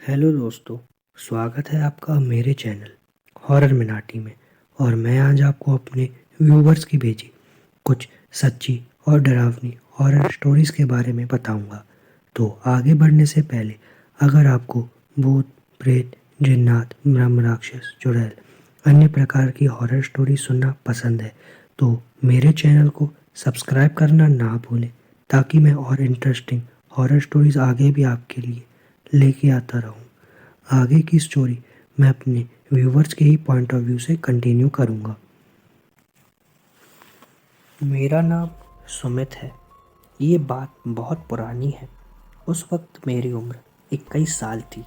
Hello दोस्तों, स्वागत है आपका मेरे चैनल हॉरर मिनाटी में। और मैं आज आपको अपने व्यूवर्स की भेजी कुछ सच्ची और डरावनी हॉरर स्टोरीज के बारे में बताऊंगा। तो आगे बढ़ने से पहले अगर आपको भूत, प्रेत, जिन्नात, ब्रह्म राक्षस, चुड़ैल, अन्य प्रकार की हॉरर स्टोरी सुनना पसंद है तो मेरे चैनल को सब्सक्राइब करना ना भूलें, ताकि मैं और इंटरेस्टिंग हॉरर स्टोरीज आगे भी आपके लिए लेके आता रहूं। आगे की स्टोरी मैं अपने व्यूवर्स के ही पॉइंट ऑफ व्यू से कंटिन्यू करूंगा। मेरा नाम सुमित है। ये बात बहुत पुरानी है। उस वक्त मेरी उम्र 21 साल थी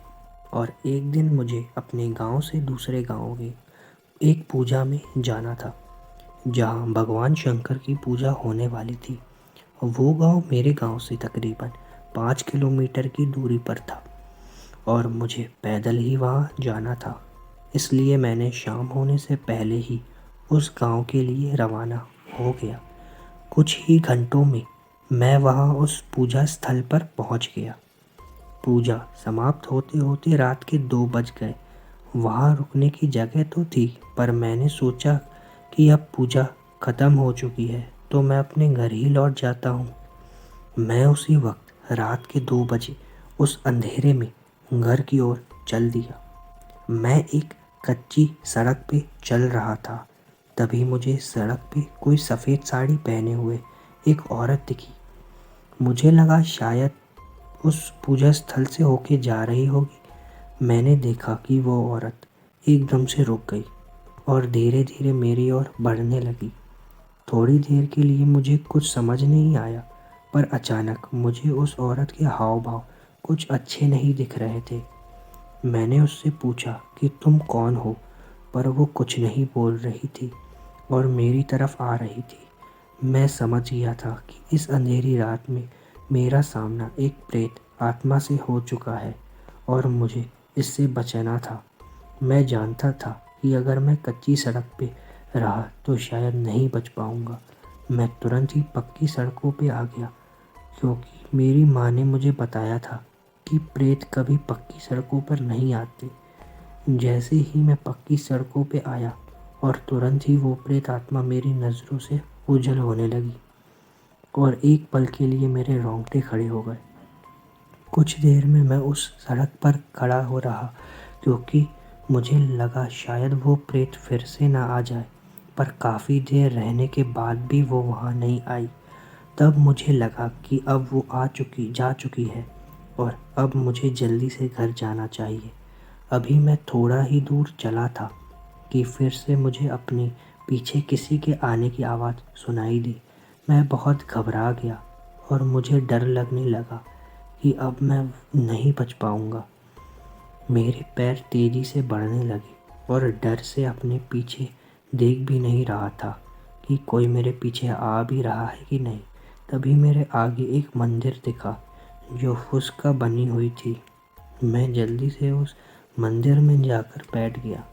और एक दिन मुझे अपने गांव से दूसरे गांव में एक पूजा में जाना था, जहां भगवान शंकर की पूजा होने वाली थी। वो गांव मेरे गांव से तकरीबन 5 किलोमीटर की दूरी पर था और मुझे पैदल ही वहाँ जाना था। इसलिए मैंने शाम होने से पहले ही उस गांव के लिए रवाना हो गया। कुछ ही घंटों में मैं वहाँ उस पूजा स्थल पर पहुँच गया। पूजा समाप्त होते होते रात के 2 बज गए। वहाँ रुकने की जगह तो थी, पर मैंने सोचा कि अब पूजा ख़त्म हो चुकी है तो मैं अपने घर ही लौट जाता हूँ। मैं उसी वक्त रात के 2 बजे उस अंधेरे में घर की ओर चल दिया। मैं एक कच्ची सड़क पे चल रहा था। तभी मुझे सड़क पे कोई सफ़ेद साड़ी पहने हुए एक औरत दिखी। मुझे लगा शायद उस पूजा स्थल से होके जा रही होगी। मैंने देखा कि वो औरत एकदम से रुक गई और धीरे धीरे मेरी ओर बढ़ने लगी। थोड़ी देर के लिए मुझे कुछ समझ नहीं आया, पर अचानक मुझे उस औरत के हाव भाव कुछ अच्छे नहीं दिख रहे थे। मैंने उससे पूछा कि तुम कौन हो, पर वो कुछ नहीं बोल रही थी और मेरी तरफ आ रही थी। मैं समझ गया था कि इस अंधेरी रात में मेरा सामना एक प्रेत आत्मा से हो चुका है और मुझे इससे बचना था। मैं जानता था कि अगर मैं कच्ची सड़क पे रहा तो शायद नहीं बच पाऊंगा। मैं तुरंत ही पक्की सड़कों पे आ गया, क्योंकि मेरी माँ ने मुझे बताया था कि प्रेत कभी पक्की सड़कों पर नहीं आते। जैसे ही मैं पक्की सड़कों पे आया और तुरंत ही वो प्रेत आत्मा मेरी नज़रों से ओझल होने लगी और एक पल के लिए मेरे रोंगटे खड़े हो गए। कुछ देर में मैं उस सड़क पर खड़ा हो रहा, क्योंकि मुझे लगा शायद वो प्रेत फिर से ना आ जाए। पर काफ़ी देर रहने के बाद भी वो वहाँ नहीं आई। तब मुझे लगा कि अब वो जा चुकी है और अब मुझे जल्दी से घर जाना चाहिए। अभी मैं थोड़ा ही दूर चला था कि फिर से मुझे अपने पीछे किसी के आने की आवाज़ सुनाई दी। मैं बहुत घबरा गया और मुझे डर लगने लगा कि अब मैं नहीं बच पाऊंगा। मेरे पैर तेज़ी से बढ़ने लगे और डर से अपने पीछे देख भी नहीं रहा था कि कोई मेरे पीछे आ भी रहा है कि नहीं। तभी मेरे आगे एक मंदिर दिखा जो फूस का बनी हुई थी। मैं जल्दी से उस मंदिर में जाकर बैठ गया।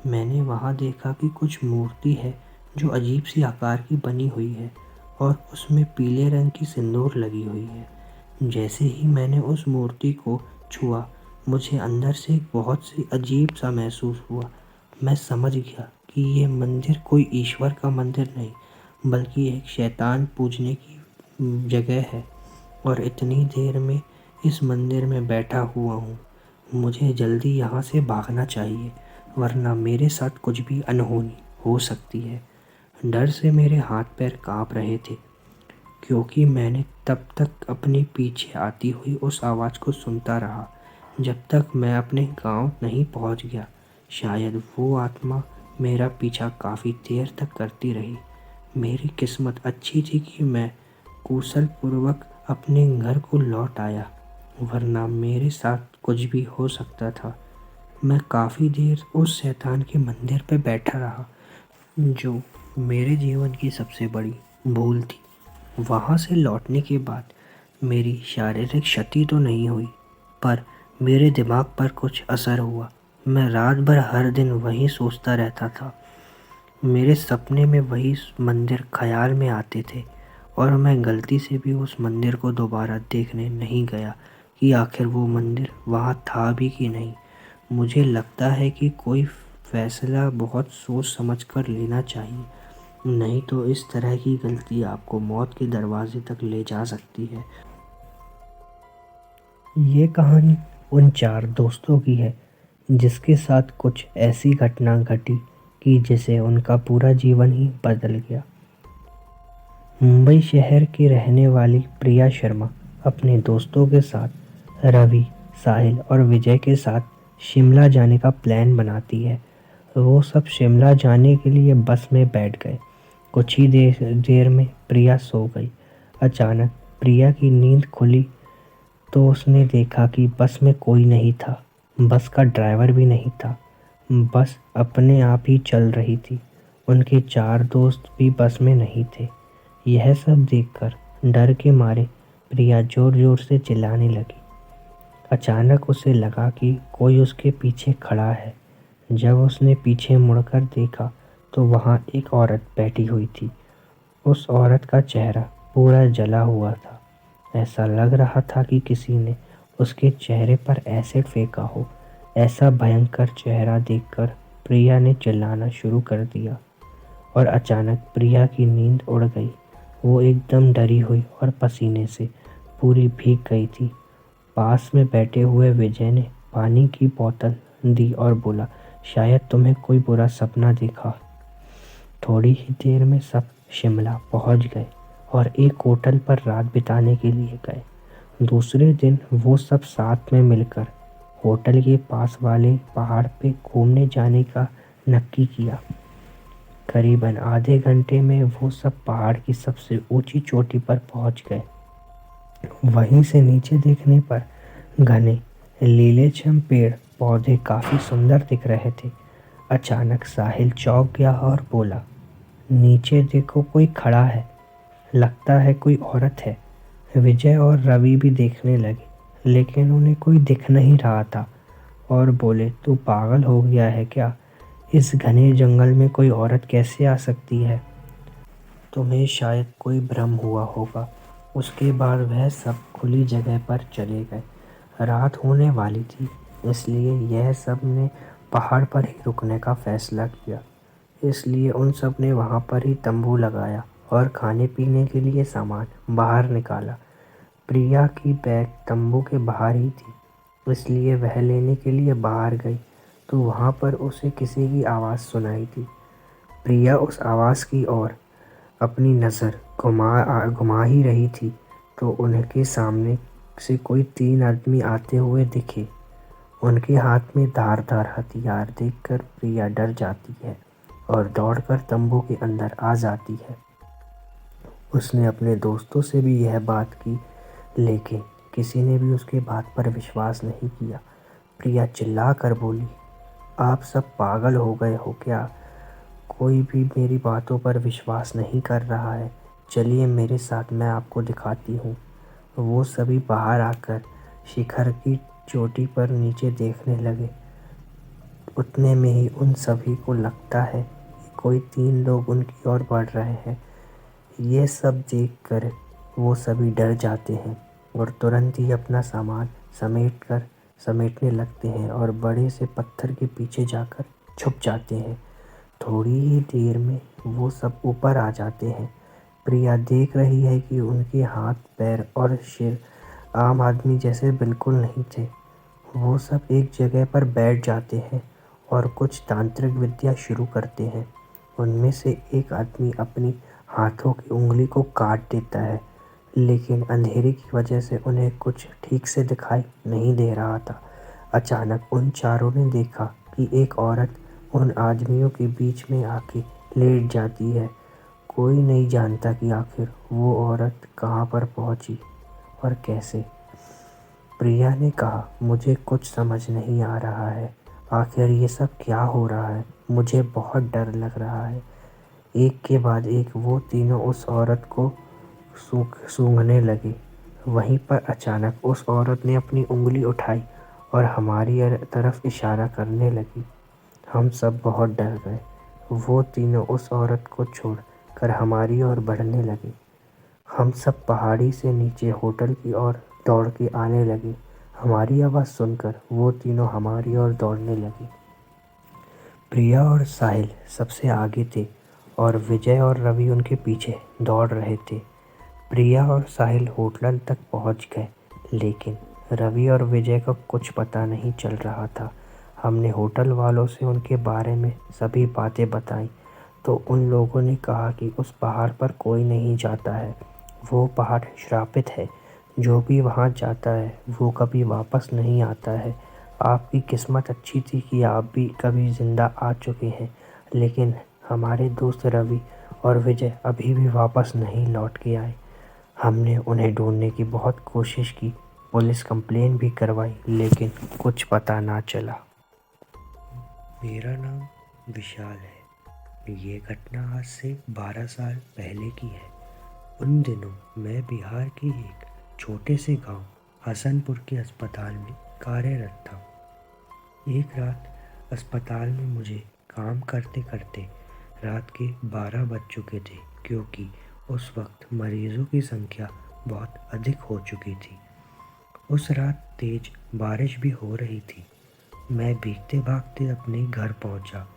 मैंने वहाँ देखा कि कुछ मूर्ति है जो अजीब सी आकार की बनी हुई है और उसमें पीले रंग की सिंदूर लगी हुई है। जैसे ही मैंने उस मूर्ति को छुआ, मुझे अंदर से एक बहुत सी अजीब सा महसूस हुआ। मैं समझ गया कि ये मंदिर कोई ईश्वर का मंदिर नहीं, बल्कि एक शैतान पूजने की जगह है। और इतनी देर में इस मंदिर में बैठा हुआ हूँ। मुझे जल्दी यहाँ से भागना चाहिए, वरना मेरे साथ कुछ भी अनहोनी हो सकती है। डर से मेरे हाथ पैर काँप रहे थे, क्योंकि मैंने तब तक अपने पीछे आती हुई उस आवाज़ को सुनता रहा जब तक मैं अपने गांव नहीं पहुंच गया। शायद वो आत्मा मेरा पीछा काफ़ी देर तक करती रही। मेरी किस्मत अच्छी थी कि मैं कुशल पूर्वक अपने घर को लौट आया, वरना मेरे साथ कुछ भी हो सकता था। मैं काफ़ी देर उस शैतान के मंदिर पर बैठा रहा, जो मेरे जीवन की सबसे बड़ी भूल थी। वहाँ से लौटने के बाद मेरी शारीरिक क्षति तो नहीं हुई, पर मेरे दिमाग पर कुछ असर हुआ। मैं रात भर हर दिन वही सोचता रहता था। मेरे सपने में वही मंदिर ख्याल में आते थे और मैं गलती से भी उस मंदिर को दोबारा देखने नहीं गया, कि आखिर वो मंदिर वहाँ था भी कि नहीं। मुझे लगता है कि कोई फैसला बहुत सोच समझ कर लेना चाहिए, नहीं तो इस तरह की गलती आपको मौत के दरवाजे तक ले जा सकती है। ये कहानी उन 4 दोस्तों की है जिसके साथ कुछ ऐसी घटना घटी कि जिसे उनका पूरा जीवन ही बदल गया। मुंबई शहर की रहने वाली प्रिया शर्मा अपने दोस्तों के साथ रवि, साहिल और विजय के साथ शिमला जाने का प्लान बनाती है। वो सब शिमला जाने के लिए बस में बैठ गए। कुछ ही देर में प्रिया सो गई। अचानक प्रिया की नींद खुली तो उसने देखा कि बस में कोई नहीं था। बस का ड्राइवर भी नहीं था। बस अपने आप ही चल रही थी। उनके 4 दोस्त भी बस में नहीं थे। यह सब देखकर डर के मारे प्रिया जोर जोर से चिल्लाने लगी। अचानक उसे लगा कि कोई उसके पीछे खड़ा है। जब उसने पीछे मुड़कर देखा तो वहाँ एक औरत बैठी हुई थी। उस औरत का चेहरा पूरा जला हुआ था। ऐसा लग रहा था कि किसी ने उसके चेहरे पर एसिड फेंका हो। ऐसा भयंकर चेहरा देखकर प्रिया ने चिल्लाना शुरू कर दिया और अचानक प्रिया की नींद उड़ गई। वो एकदम डरी हुई और पसीने से पूरी भीग गई थी। पास में बैठे हुए विजय ने पानी की बोतल दी और बोला, शायद तुम्हें कोई बुरा सपना देखा। थोड़ी ही देर में सब शिमला पहुंच गए और एक होटल पर रात बिताने के लिए गए। दूसरे दिन वो सब साथ में मिलकर होटल के पास वाले पहाड़ पे घूमने जाने का नक्की किया। करीबन आधे घंटे में वो सब पहाड़ की सबसे ऊंची चोटी पर पहुंच गए। वहीं से नीचे देखने पर घने लीलेछम पेड़ पौधे काफी सुंदर दिख रहे थे। अचानक साहिल चौंक गया और बोला, नीचे देखो, कोई खड़ा है। लगता है कोई औरत है। विजय और रवि भी देखने लगे लेकिन उन्हें कोई दिख नहीं रहा था और बोले, तू पागल हो गया है क्या? इस घने जंगल में कोई औरत कैसे आ सकती है? तुम्हें शायद कोई भ्रम हुआ होगा। उसके बाद वह सब खुली जगह पर चले गए। रात होने वाली थी इसलिए यह सब ने पहाड़ पर ही रुकने का फैसला किया। इसलिए उन सब ने वहाँ पर ही तंबू लगाया और खाने पीने के लिए सामान बाहर निकाला। प्रिया की बैग तंबू के बाहर ही थी इसलिए वह लेने के लिए बाहर गई तो वहाँ पर उसे किसी की आवाज़ सुनाई दी। प्रिया उस आवाज़ की ओर अपनी नज़र घुमा ही रही थी तो उनके सामने से कोई 3 आदमी आते हुए दिखे। उनके हाथ में धारदार हथियार देखकर प्रिया डर जाती है और दौड़कर तंबू के अंदर आ जाती है। उसने अपने दोस्तों से भी यह बात की लेकिन किसी ने भी उसके बात पर विश्वास नहीं किया। प्रिया चिल्ला कर बोली, आप सब पागल हो गए हो क्या? कोई भी मेरी बातों पर विश्वास नहीं कर रहा है। चलिए मेरे साथ, मैं आपको दिखाती हूँ। वो सभी बाहर आकर शिखर की चोटी पर नीचे देखने लगे। उतने में ही उन सभी को लगता है कि कोई 3 लोग उनकी ओर बढ़ रहे हैं। ये सब देखकर वो सभी डर जाते हैं और तुरंत ही अपना सामान समेटने लगते हैं और बड़े से पत्थर के पीछे जाकर छुप जाते हैं। थोड़ी ही देर में वो सब ऊपर आ जाते हैं। प्रिया देख रही है कि उनके हाथ पैर और सिर आम आदमी जैसे बिल्कुल नहीं थे। वो सब एक जगह पर बैठ जाते हैं और कुछ तांत्रिक विद्या शुरू करते हैं। उनमें से एक आदमी अपनी हाथों की उंगली को काट देता है लेकिन अंधेरे की वजह से उन्हें कुछ ठीक से दिखाई नहीं दे रहा था। अचानक उन चारों ने देखा कि एक औरत उन आदमियों के बीच में आके लेट जाती है। कोई नहीं जानता कि आखिर वो औरत कहाँ पर पहुंची और कैसे। प्रिया ने कहा, मुझे कुछ समझ नहीं आ रहा है। आखिर ये सब क्या हो रहा है? मुझे बहुत डर लग रहा है। एक के बाद एक वो तीनों उस औरत को सूंघने लगे। वहीं पर अचानक उस औरत ने अपनी उंगली उठाई और हमारी तरफ इशारा करने लगी। हम सब बहुत डर गए। वो तीनों उस औरत को छोड़कर हमारी ओर बढ़ने लगे। हम सब पहाड़ी से नीचे होटल की ओर दौड़ के आने लगे। हमारी आवाज़ सुनकर वो तीनों हमारी ओर दौड़ने लगे। प्रिया और साहिल सबसे आगे थे और विजय और रवि उनके पीछे दौड़ रहे थे। प्रिया और साहिल होटल तक पहुंच गए, लेकिन रवि और विजय को कुछ पता नहीं चल रहा था। हमने होटल वालों से उनके बारे में सभी बातें बताई तो उन लोगों ने कहा कि उस पहाड़ पर कोई नहीं जाता है, वो पहाड़ श्रापित है। जो भी वहाँ जाता है वो कभी वापस नहीं आता है। आपकी किस्मत अच्छी थी कि आप भी कभी ज़िंदा आ चुके हैं, लेकिन हमारे दोस्त रवि और विजय अभी भी वापस नहीं लौट के आए। हमने उन्हें ढूंढने की बहुत कोशिश की, पुलिस कंप्लेन भी करवाई, लेकिन कुछ पता ना चला। मेरा नाम विशाल है। ये घटना आज से 12 साल पहले की है। उन दिनों मैं बिहार के एक छोटे से गांव हसनपुर के अस्पताल में कार्यरत था। एक रात अस्पताल में मुझे काम करते करते रात के 12 बज चुके थे, क्योंकि उस वक्त मरीजों की संख्या बहुत अधिक हो चुकी थी। उस रात तेज बारिश भी हो रही थी। मैं भीगते भागते अपने घर पहुंचा।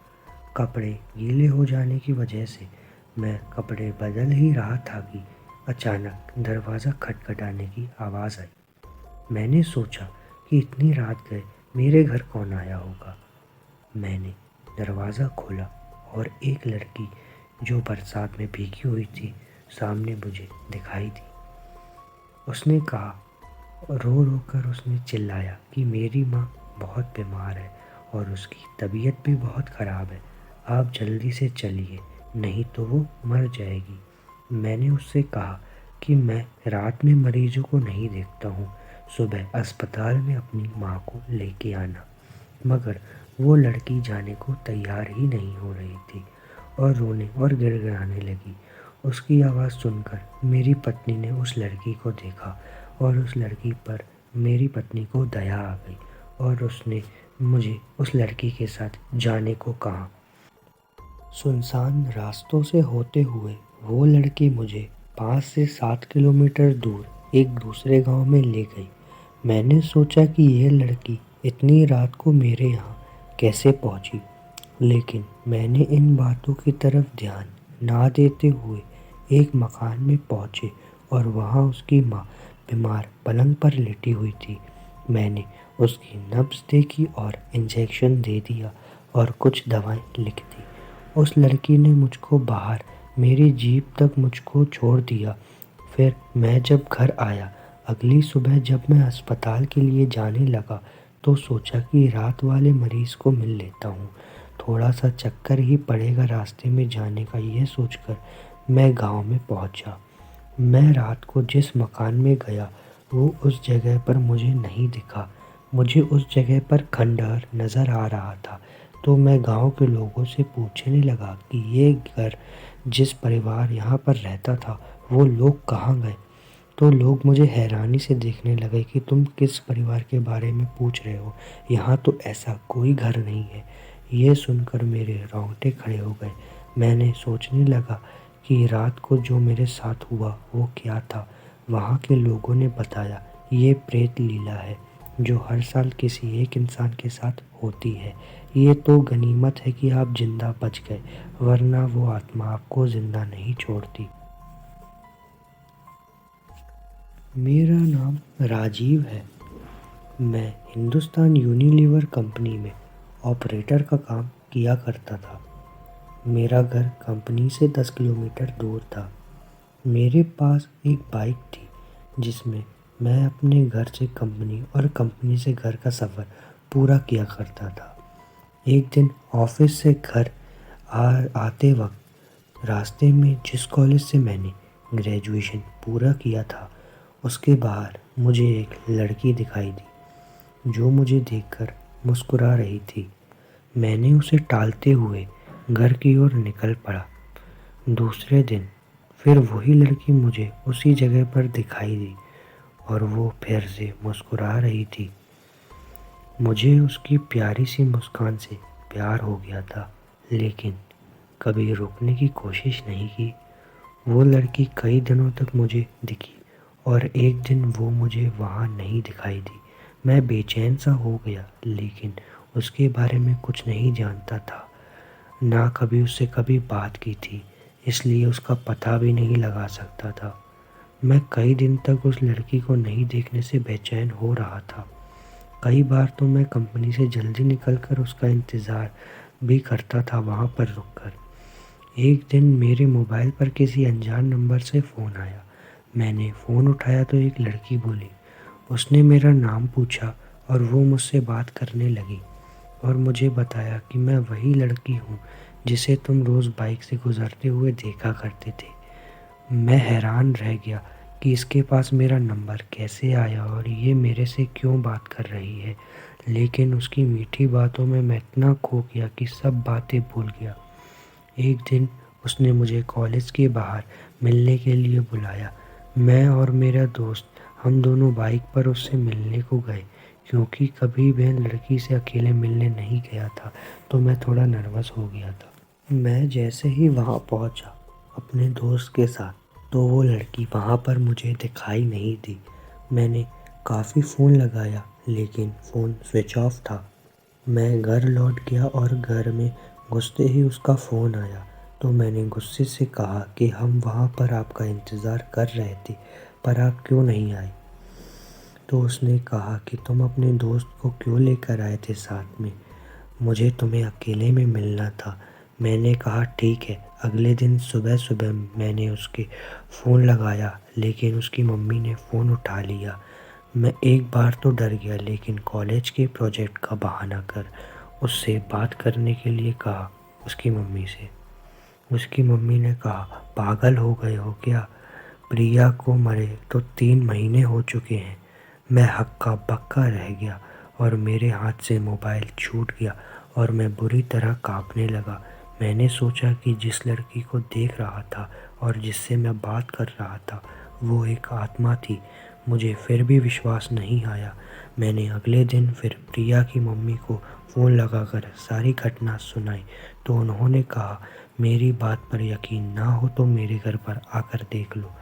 कपड़े गीले हो जाने की वजह से मैं कपड़े बदल ही रहा था कि अचानक दरवाज़ा खटखटाने की आवाज़ आई। मैंने सोचा कि इतनी रात गए मेरे घर कौन आया होगा। मैंने दरवाज़ा खोला और एक लड़की जो बरसात में भीगी हुई थी सामने मुझे दिखाई दी। उसने कहा, रो रो कर उसने चिल्लाया कि मेरी माँ बहुत बीमार है और उसकी तबीयत भी बहुत ख़राब है, आप जल्दी से चलिए नहीं तो वो मर जाएगी। मैंने उससे कहा कि मैं रात में मरीजों को नहीं देखता हूँ, सुबह अस्पताल में अपनी माँ को लेके आना। मगर वो लड़की जाने को तैयार ही नहीं हो रही थी और रोने और गिड़गिड़ाने लगी। उसकी आवाज़ सुनकर मेरी पत्नी ने उस लड़की को देखा और उस लड़की पर मेरी पत्नी को दया आ गई और उसने मुझे उस लड़की के साथ जाने को कहा। सुनसान रास्तों से होते हुए वो लड़की मुझे 5 से 7 किलोमीटर दूर एक दूसरे गांव में ले गई। मैंने सोचा कि यह लड़की इतनी रात को मेरे यहाँ कैसे पहुँची, लेकिन मैंने इन बातों की तरफ ध्यान ना देते हुए एक मकान में पहुँचे और वहाँ उसकी माँ बीमार पलंग पर लेटी हुई थी। मैंने उसकी नब्ज़ देखी और इंजेक्शन दे दिया और कुछ दवाएं लिख दी। उस लड़की ने मुझको बाहर मेरी जीप तक मुझको छोड़ दिया। फिर मैं जब घर आया, अगली सुबह जब मैं अस्पताल के लिए जाने लगा तो सोचा कि रात वाले मरीज़ को मिल लेता हूँ, थोड़ा सा चक्कर ही पड़ेगा रास्ते में जाने का। ये सोचकर मैं गांव में पहुँचा। मैं रात को जिस मकान में गया वो उस जगह पर मुझे नहीं दिखा। मुझे उस जगह पर खंडहर नज़र आ रहा था। तो मैं गांव के लोगों से पूछने लगा कि ये घर जिस परिवार यहाँ पर रहता था वो लोग कहाँ गए। तो लोग मुझे हैरानी से देखने लगे कि तुम किस परिवार के बारे में पूछ रहे हो, यहाँ तो ऐसा कोई घर नहीं है। ये सुनकर मेरे रोंगटे खड़े हो गए। मैंने सोचने लगा कि रात को जो मेरे साथ हुआ वो क्या था। वहाँ के लोगों ने बताया ये प्रेत लीला है जो हर साल किसी एक इंसान के साथ होती है। ये तो गनीमत है कि आप जिंदा बच गए, वरना वो आत्मा आपको जिंदा नहीं छोड़ती। मेरा नाम राजीव है। मैं हिंदुस्तान यूनिलीवर कंपनी में ऑपरेटर का काम किया करता था। मेरा घर कंपनी से 10 किलोमीटर दूर था। मेरे पास एक बाइक थी जिसमें मैं अपने घर से कंपनी और कंपनी से घर का सफ़र पूरा किया करता था। एक दिन ऑफिस से घर आते वक्त रास्ते में जिस कॉलेज से मैंने ग्रेजुएशन पूरा किया था उसके बाहर मुझे एक लड़की दिखाई दी जो मुझे देखकर मुस्कुरा रही थी। मैंने उसे टालते हुए घर की ओर निकल पड़ा। दूसरे दिन फिर वही लड़की मुझे उसी जगह पर दिखाई दी और वो फिर से मुस्कुरा रही थी। मुझे उसकी प्यारी सी मुस्कान से प्यार हो गया था, लेकिन कभी रुकने की कोशिश नहीं की। वो लड़की कई दिनों तक मुझे दिखी और एक दिन वो मुझे वहाँ नहीं दिखाई दी। मैं बेचैन सा हो गया, लेकिन उसके बारे में कुछ नहीं जानता था, ना कभी उससे कभी बात की थी, इसलिए उसका पता भी नहीं लगा सकता था। मैं कई दिन तक उस लड़की को नहीं देखने से बेचैन हो रहा था। कई बार तो मैं कंपनी से जल्दी निकलकर उसका इंतज़ार भी करता था वहाँ पर रुककर। एक दिन मेरे मोबाइल पर किसी अनजान नंबर से फ़ोन आया। मैंने फ़ोन उठाया तो एक लड़की बोली। उसने मेरा नाम पूछा और वो मुझसे बात करने लगी और मुझे बताया कि मैं वही लड़की हूँ जिसे तुम रोज़ बाइक से गुजरते हुए देखा करते थे। मैं हैरान रह गया कि इसके पास मेरा नंबर कैसे आया और ये मेरे से क्यों बात कर रही है, लेकिन उसकी मीठी बातों में मैं इतना खो गया कि सब बातें भूल गया। एक दिन उसने मुझे कॉलेज के बाहर मिलने के लिए बुलाया। मैं और मेरा दोस्त हम दोनों बाइक पर उससे मिलने को गए। क्योंकि कभी वह लड़की से अकेले मिलने नहीं गया था, तो मैं थोड़ा नर्वस हो गया था। मैं जैसे ही वहाँ पहुँचा अपने दोस्त के साथ, तो वो लड़की वहाँ पर मुझे दिखाई नहीं दी। मैंने काफ़ी फ़ोन लगाया, लेकिन फ़ोन स्विच ऑफ था। मैं घर लौट गया और घर में घुसते ही उसका फ़ोन आया, तो मैंने गुस्से से कहा कि हम वहाँ पर आपका इंतज़ार कर रहे थे, पर आप क्यों नहीं आए। तो उसने कहा कि तुम अपने दोस्त को क्यों लेकर आए थे साथ में, मुझे तुम्हें अकेले में मिलना था। मैंने कहा ठीक है। अगले दिन सुबह सुबह मैंने उसके फ़ोन लगाया, लेकिन उसकी मम्मी ने फ़ोन उठा लिया। मैं एक बार तो डर गया, लेकिन कॉलेज के प्रोजेक्ट का बहाना कर उससे बात करने के लिए कहा उसकी मम्मी से। उसकी मम्मी ने कहा, पागल हो गए हो क्या? प्रिया को मरे तो 3 महीने हो चुके हैं। मैं हक्का बक्का रह गया और मेरे हाथ से मोबाइल छूट गया और मैं बुरी तरह कांपने लगा। मैंने सोचा कि जिस लड़की को देख रहा था और जिससे मैं बात कर रहा था, वो एक आत्मा थी। मुझे फिर भी विश्वास नहीं आया। मैंने अगले दिन फिर प्रिया की मम्मी को फ़ोन लगाकर सारी घटना सुनाई, तो उन्होंने कहा, मेरी बात पर यकीन ना हो तो मेरे घर पर आकर देख लो।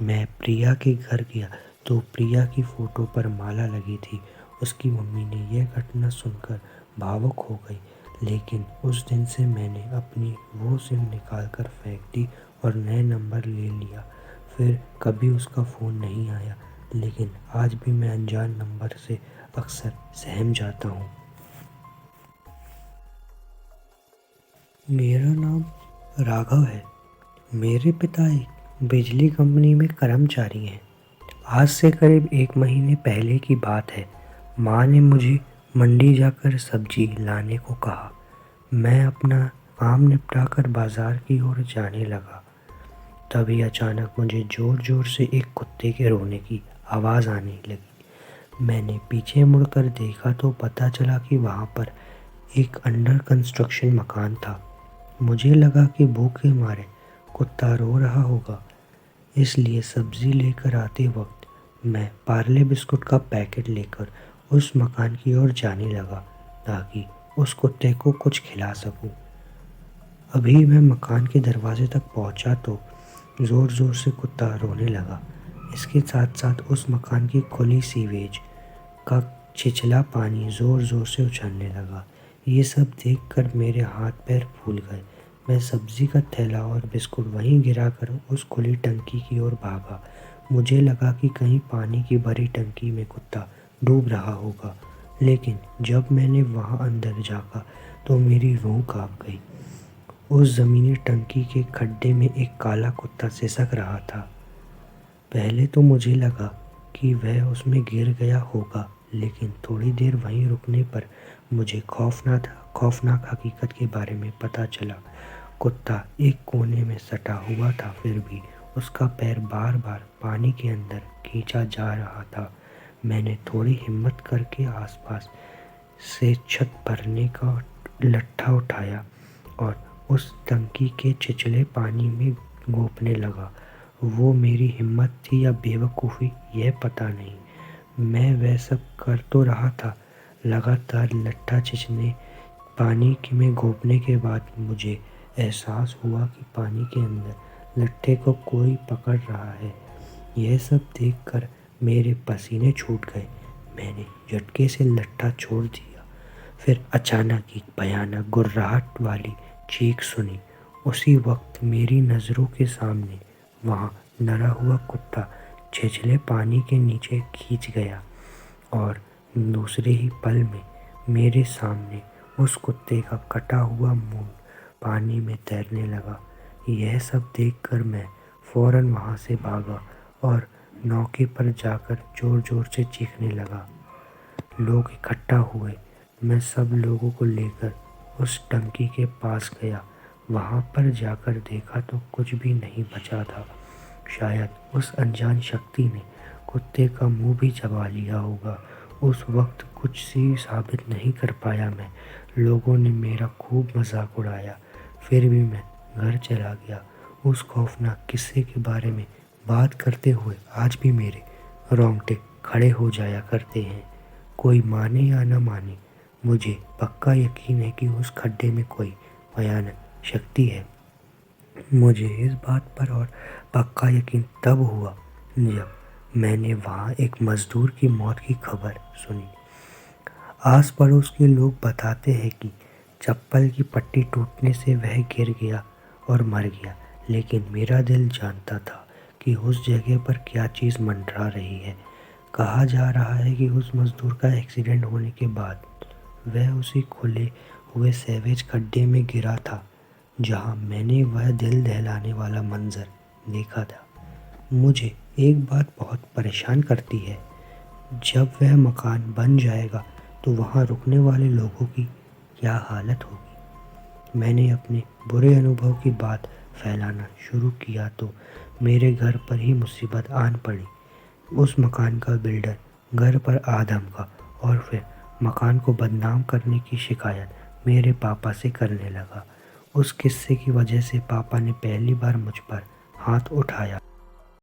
मैं प्रिया के घर गया तो प्रिया की फ़ोटो पर माला लगी थी। उसकी मम्मी ने यह घटना सुनकर भावुक हो गई, लेकिन उस दिन से मैंने अपनी वो सिम निकाल कर फेंक दी और नए नंबर ले लिया। फिर कभी उसका फ़ोन नहीं आया, लेकिन आज भी मैं अनजान नंबर से अक्सर सहम जाता हूँ। मेरा नाम राघव है। मेरे पिता एक बिजली कंपनी में कर्मचारी हैं। आज से करीब 1 महीने पहले की बात है। माँ ने मुझे मंडी जाकर सब्जी लाने को कहा। मैं अपना काम निपटाकर बाजार की ओर जाने लगा। तभी अचानक मुझे ज़ोर ज़ोर से एक कुत्ते के रोने की आवाज़ आने लगी। मैंने पीछे मुड़कर देखा तो पता चला कि वहाँ पर एक अंडर कंस्ट्रक्शन मकान था। मुझे लगा कि भूख के मारे कुत्ता रो रहा होगा, इसलिए सब्ज़ी लेकर आते वक्त मैं पार्ले बिस्कुट का पैकेट लेकर उस मकान की ओर जाने लगा ताकि उस कुत्ते को कुछ खिला सकूं। अभी मैं मकान के दरवाजे तक पहुंचा तो ज़ोर ज़ोर से कुत्ता रोने लगा। इसके साथ साथ उस मकान की खुली सीवेज का छिछला पानी ज़ोर ज़ोर से उछलने लगा। ये सब देखकर मेरे हाथ पैर फूल गए। मैं सब्ज़ी का थैला और बिस्कुट वहीं गिराकर उस खुली टंकी की ओर भागा। मुझे लगा कि कहीं पानी की भरी टंकी में कुत्ता डूब रहा होगा, लेकिन जब मैंने वहाँ अंदर झाँका तो मेरी रूह काँप गई। उस ज़मीनी टंकी के खड्डे में एक काला कुत्ता सिसक रहा था। पहले तो मुझे लगा कि वह उसमें गिर गया होगा, लेकिन थोड़ी देर वहीं रुकने पर मुझे खौफनाक हकीकत के बारे में पता चला। कुत्ता एक कोने में सटा हुआ था, फिर भी उसका पैर बार बार पानी के अंदर खींचा जा रहा था। मैंने थोड़ी हिम्मत करके आसपास से छत भरने का लट्ठा उठाया और उस टंकी के छिछले पानी में घोंपने लगा। वो मेरी हिम्मत थी या बेवकूफ़ी, यह पता नहीं। मैं वह सब कर तो रहा था। लगातार लट्ठा छिछने पानी में घोंपने के बाद मुझे एहसास हुआ कि पानी के अंदर लट्ठे को कोई पकड़ रहा है। यह सब देखकर मेरे पसीने छूट गए। मैंने झटके से लट्ठा छोड़ दिया। फिर अचानक एक भयानक गुर्राहट वाली चीख सुनी। उसी वक्त मेरी नज़रों के सामने वहाँ नरा हुआ कुत्ता छिछले पानी के नीचे खींच गया और दूसरे ही पल में मेरे सामने उस कुत्ते का कटा हुआ मुंह पानी में तैरने लगा। यह सब देखकर मैं फ़ौरन वहाँ से भागा और नौके पर जाकर ज़ोर ज़ोर से चीखने लगा। लोग इकट्ठा हुए। मैं सब लोगों को लेकर उस टंकी के पास गया। वहाँ पर जाकर देखा तो कुछ भी नहीं बचा था। शायद उस अनजान शक्ति ने कुत्ते का मुंह भी चबा लिया होगा। उस वक्त कुछ भी साबित नहीं कर पाया मैं। लोगों ने मेरा खूब मजाक उड़ाया। फिर भी मैं घर चला गया। उस खौफनाक किस्से के बारे में बात करते हुए आज भी मेरे रोंगटे खड़े हो जाया करते हैं। कोई माने या न माने, मुझे पक्का यकीन है कि उस खड्डे में कोई भयानक शक्ति है। मुझे इस बात पर और पक्का यकीन तब हुआ जब मैंने वहाँ एक मज़दूर की मौत की खबर सुनी। आस पड़ोस के लोग बताते हैं कि चप्पल की पट्टी टूटने से वह गिर गया और मर गया, लेकिन मेरा दिल जानता था कि उस जगह पर क्या चीज़ मंडरा रही है। कहा जा रहा है कि उस मज़दूर का एक्सीडेंट होने के बाद वह उसी खुले हुए सैवेज खड्डे में गिरा था जहां मैंने वह दिल दहलाने वाला मंजर देखा था। मुझे एक बात बहुत परेशान करती है, जब वह मकान बन जाएगा तो वहाँ रुकने वाले लोगों की क्या हालत होगी। मैंने अपने बुरे अनुभव की बात फैलाना शुरू किया तो मेरे घर पर ही मुसीबत आन पड़ी। उस मकान का बिल्डर घर पर आ धमका और फिर मकान को बदनाम करने की शिकायत मेरे पापा से करने लगा। उस किस्से की वजह से पापा ने पहली बार मुझ पर हाथ उठाया।